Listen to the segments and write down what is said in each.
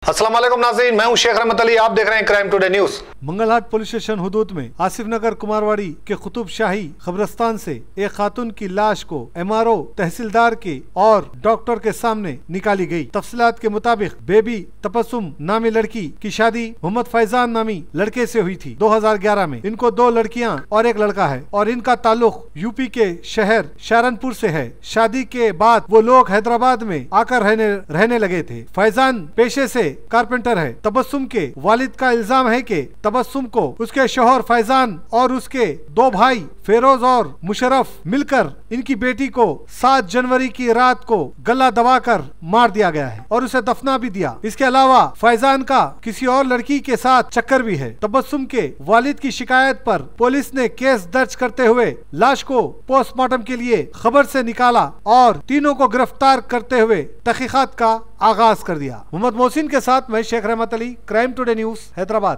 अस्सलाम वालेकुम नाज़रीन, मैं हूं शेख रहमत अली। आप देख रहे हैं Crime Today news. Mangalhat police station हुदूद में आसिफ नगर कुमारवाड़ी के कुतुब शाही कब्रिस्तान से एक खातून की लाश को MRO तहसीलदार के और डॉक्टर के सामने निकाली गई। तफसीलात के मुताबिक बेबी तबस्सुम नामी लड़की की शादी मोहम्मद फैजान नामी लड़के से हुई थी 2011 में। इनको 2 लड़कियां और एक लड़का है और इनका ताल्लुक यूपी के शहर सहारनपुर से है। शादी के बाद वो लोग हैदराबाद में आकर रहने लगे थे। फैजान पेशे से कारपेंटर है। तबस्सुम के वालिद का इल्जाम है कि तबस्सुम को उसके शौहर फैजान और उसके 2 भाई फेरोज और मुशर्रफ मिलकर इनकी बेटी को 7 जनवरी की रात को गला दबाकर मार दिया गया है और उसे दफना भी दिया। इसके अलावा फैजान का किसी और लड़की के साथ चक्कर भी है। तबस्सुम के वालिद की शिकायत पर पुलिस ने केस दर्ज करते हुए लाश को पोस्टमार्टम के लिए खबर से निकाला और तीनों को गिरफ्तार करते हुए तहकीकात का आगाज कर दिया। मोहम्मद मोहसिन के साथ मैं शेख रहमत Ali, crime Today news, Hyderabad.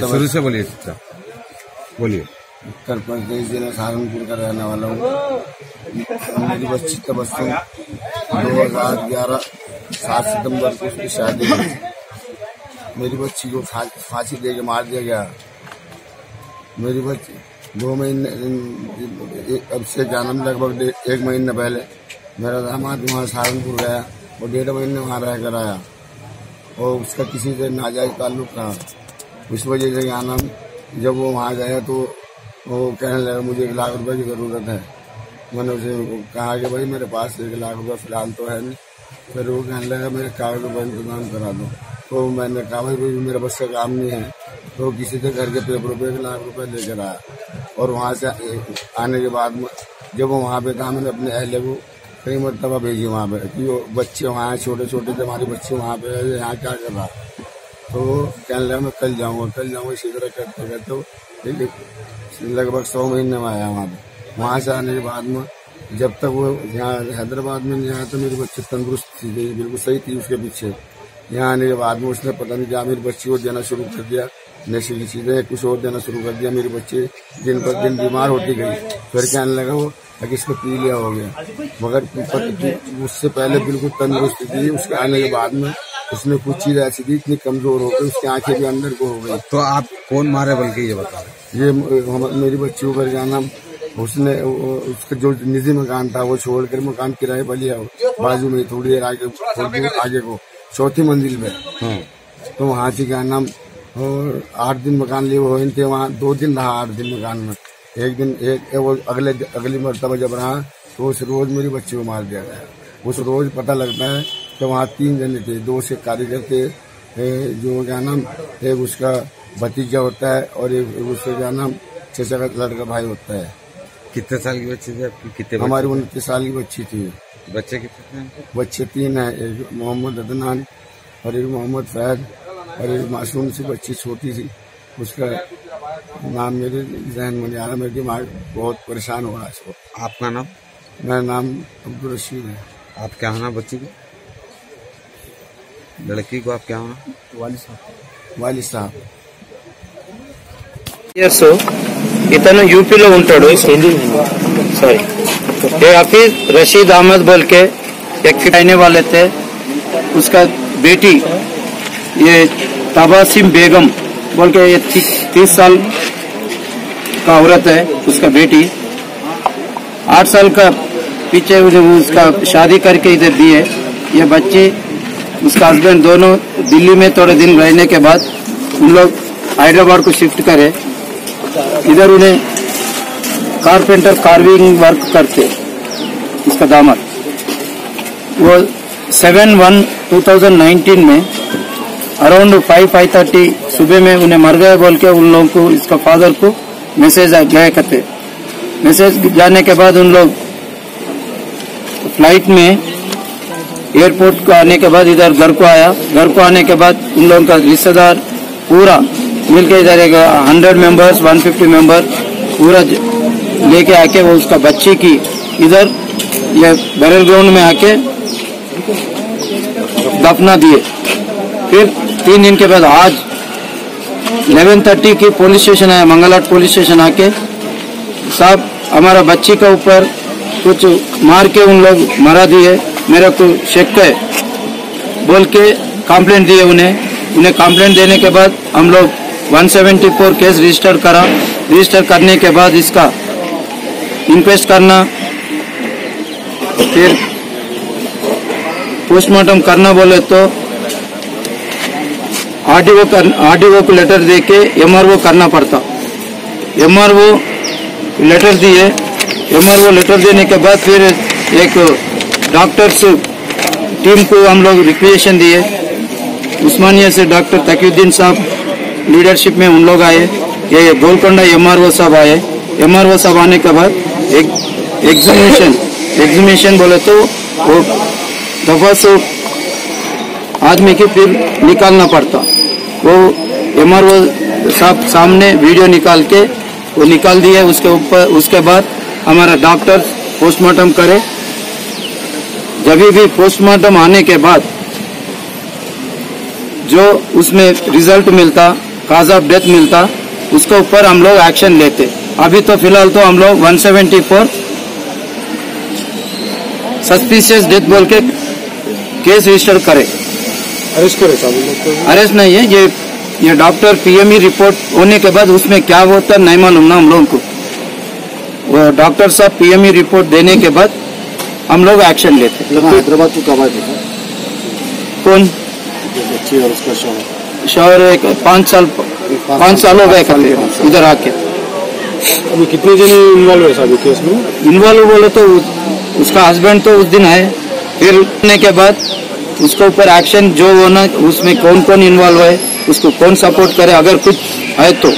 शुरू से बोलिए। बोलिए। उत्तर प्रदेश जिला सहारनपुर का रहने वाला हूँ। मेरी बच्ची तबस्सुम 2011 7 सितंबर को उसकी शादी हुई। मेरी बच्ची को फांसी दे के मार दिया गया। मेरी बच्ची 2 महीने अब से जन्म लगभग 1 महीने पहले मेरा दामाद वहाँ सहारनपुर गया और 1.5 महीने वहाँ रह कर आया और उसका किसी से नाजायज ताल्लुक था। इस वजह से क्या नाम जब वो वहाँ गया तो वो कहने लगा मुझे 1 लाख रुपए की ज़रूरत है। मैंने उसे कहा कि भाई मेरे पास 1 लाख रुपये फिलहाल तो है नहीं। फिर वो कहने लगा मेरे कागज पर इंतजाम करा दो। तो मैंने कहा भाई मेरे बस का काम नहीं है। तो किसी से घर के पेपरों पे 1 लाख रुपये लेकर आया और वहाँ से आने के बाद जब वो वहाँ पे था मैंने अपने अहले को कई मरतबा भेजी वहाँ पे कि वो बच्चे वहाँ छोटे छोटे थे, हमारे बच्चे वहाँ पे यहाँ क्या कर रहा। तो वो कहने लगा मैं कल जाऊँगा इसी तरह करते करते लगभग 100 महीने में आया वहाँ पे। वहाँ से आने के बाद में जब तक वो यहाँ हैदराबाद में नहीं आया तो मेरी बच्ची तंदुरुस्त थी, बिल्कुल सही थी। उसके पीछे यहाँ आने के बाद में उसने पता नहीं क्या मेरी बच्ची को देना शुरू कर दिया, नशे की चीजें कुछ और देना शुरू कर दिया। मेरी बच्ची दिन पर दिन बीमार होती गई। फिर कहने लगा वो कि इसको पी लिया हो गया, मगर उससे पहले बिल्कुल तंदुरुस्त थी। उसके आने के बाद में उसमें कुछ चीज ऐसी थी इतनी कमजोर हो गई, उसकी आंखें भी अंदर को हो गई। तो आप कौन मारे बल्कि ये बता रहे? ये मेरी बच्ची पर क्या नाम उसने उसका जो निजी मकान था वो छोड़कर मकान किराए पर लिया बाजू में थोड़ी देर आगे को 4थी मंजिल पे। तो वहाँ से क्या नाम 8 दिन मकान लिए हुए थे। वहाँ 2 दिन रहा 8 दिन मकान में। एक वो अगली मरतबा जब रहा तो उस रोज मेरी बच्ची को मार दिया गया। उस रोज पता लगता है कि वहाँ 3 जने थे, 2 से कारीगर थे, जो क्या नाम एक उसका भतीजा होता है और एक उसका क्या नाम चचा का लड़का भाई होता है। कितने साल की बच्ची थी आपकी? कितने? हमारी 29 साल की बच्ची थी। बच्चे कितने थे? बच्चे 3 हैं, एक मोहम्मद अदनान और एक मोहम्मद फैद और एक मासूम सी बच्ची छोटी सी। उसका नाम मेरे जहन में नहीं आ रहा, मेरे दिमाग बहुत परेशान हो रहा है इसको। आपका नाम? मेरा नाम अब्दुल रशीद है। आप क्या होना बच्ची को? लड़की को आप क्या होना? वालिद साहब। इतने यूपी లో ఉంటాడు सॉरी ये हफीज रशीद अहमद बोल के एक रहने वाले थे। उसका बेटी ये तबस्सुम बेगम बोल के ये 30 साल का औरत है। उसका बेटी 8 साल का पीछे उसका शादी करके इधर दी है। ये बच्ची उसका हस्बैंड दोनों दिल्ली में थोड़े दिन रहने के बाद उन लोग हैदराबाद को शिफ्ट करे। इधर उन्हें कारपेंटर कार्विंग वर्क करते इसका दामाद। वो 7/1/2019 में अराउंड 5:30 सुबह में उन्हें मर गए बोल के उन लोगों को इसका फादर को मैसेज गए करते। मैसेज जाने के बाद उन लोग फ्लाइट में एयरपोर्ट को आने के बाद इधर घर को आया। घर को आने के बाद उन लोगों का रिश्तेदार पूरा मिलकर इधर 100 मेंबर्स 150 मेंबर पूरा लेके आके वो उसका बच्ची की इधर ये बैरल ग्राउंड में आके दफना दिए। फिर 3 दिन के बाद आज 11:30 की पुलिस स्टेशन आया, मंगलहाट पुलिस स्टेशन आके साहब हमारा बच्ची के ऊपर कुछ मार के उन लोग मरा दिए। मेरे को शक है बोल के कंप्लेंट दिए उन्हें कंप्लेंट देने के बाद हम लोग 174 केस रजिस्टर करने के बाद इसका इंक्वेस्ट करना, फिर पोस्टमार्टम करना बोले तो आरडीओ को लेटर दे के एमआरओ करना पड़ता। एमआरओ लेटर दिए, एमआरओ लेटर देने के बाद फिर एक डॉक्टर्स टीम को हम लोग रिक्वेशन दिए। उस्मानिया से डॉक्टर तकीउद्दीन साहब लीडरशिप में उन लोग आए, ये गोलकोंडा एमआरओ साहब आए। एमआरओ साहब आने के बाद एक एग्जामिनेशन बोले तो वो दफा से आदमी की फिर निकालना पड़ता। वो एमआरओ साहब सामने वीडियो निकाल के वो निकाल दिए। उसके बाद हमारा डॉक्टर पोस्टमार्टम करे। जब भी पोस्टमार्टम आने के बाद जो उसमें रिजल्ट मिलता, काज ऑफ डेथ मिलता, उसके ऊपर हम लोग एक्शन लेते। अभी तो फिलहाल तो हम लोग 174 सस्पिशियस डेथ बोल के केस रजिस्टर करे। अरेस्ट नहीं है, ये डॉक्टर पीएमई रिपोर्ट होने के बाद उसमें क्या होता नहीं मालूम ना हम लोगों को। वो डॉक्टर साहब पीएमई रिपोर्ट देने के बाद हम लोग एक्शन लेते। हैदराबाद को कब आए? कौन बच्ची और उसका शौहर? एक 5 साल हो गए इधर आके। अभी कितने जन इन्वॉल्व है साहब केस में? इन्वॉल्व बोले तो उसका हस्बैंड तो उस दिन आए, फिर होने के बाद उसके ऊपर एक्शन जो होना, उसमें कौन कौन इन्वॉल्व है, उसको कौन सपोर्ट करे, अगर कुछ है तो।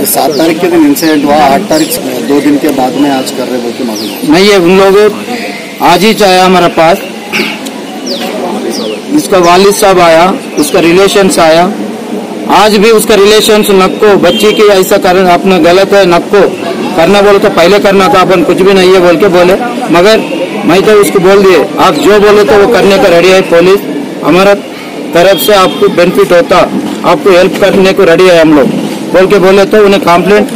7 तारीख के दिन इंसिडेंट हुआ, 8 तारीख 2 दिन के बाद में आज कर रहे बोलते मालूम नहीं है। उन लोग आज ही आया हमारे पास, उसका वालिद साहब आया, उसका रिलेशंस आया। आज भी उसका रिलेशंस नक्को बच्ची की ऐसा कारण अपना गलत है, नक्को करना बोले तो पहले करना था, अपन कुछ भी नहीं है बोल के बोले। मगर मैं तो उसको बोल दिए आप जो बोले तो वो करने का रेडी है। पुलिस हमारा तरफ से आपको बेनिफिट होता, आपको हेल्प करने को रेडी है हम लोग बोल के बोले तो उन्हें कंप्लेंट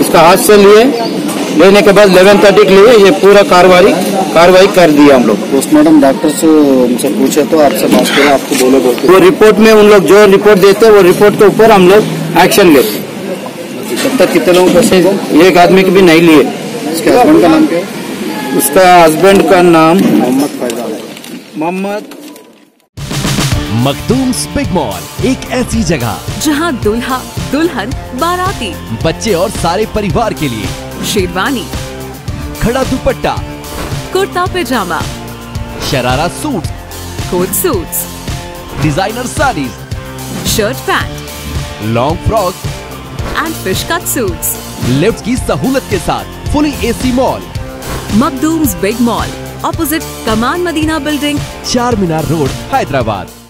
उसका हाथ से लेने के बाद 11:30 के लिए ये पूरा कार्रवाई कर दिया हम लोग। पोस्टमार्टम डॉक्टर से उनसे पूछे तो आपसे बात करें, आपको बोले बोलते वो रिपोर्ट में उन लोग जो रिपोर्ट देते वो रिपोर्ट के ऊपर हम लोग एक्शन लेते। तब तक कितने लोगों को? एक आदमी की भी नहीं लिए। उसके हस्बैंड का नाम क्या है? उसका हस्बैंड का नाम मोहम्मद फैजान है। मोहम्मद। मखदूम्स बिग मॉल एक ऐसी जगह जहां दूल्हा दुल्हन बाराती बच्चे और सारे परिवार के लिए शेरवानी, खड़ा dupatta, kurta pyjama, sharara suit, coat suits, designer saris, shirt pant, long frock and fish cut suits. Lift की सहूलत के साथ fully AC mall Makhdoom's big mall, opposite Kaman Madina building, Char Minar road, Hyderabad.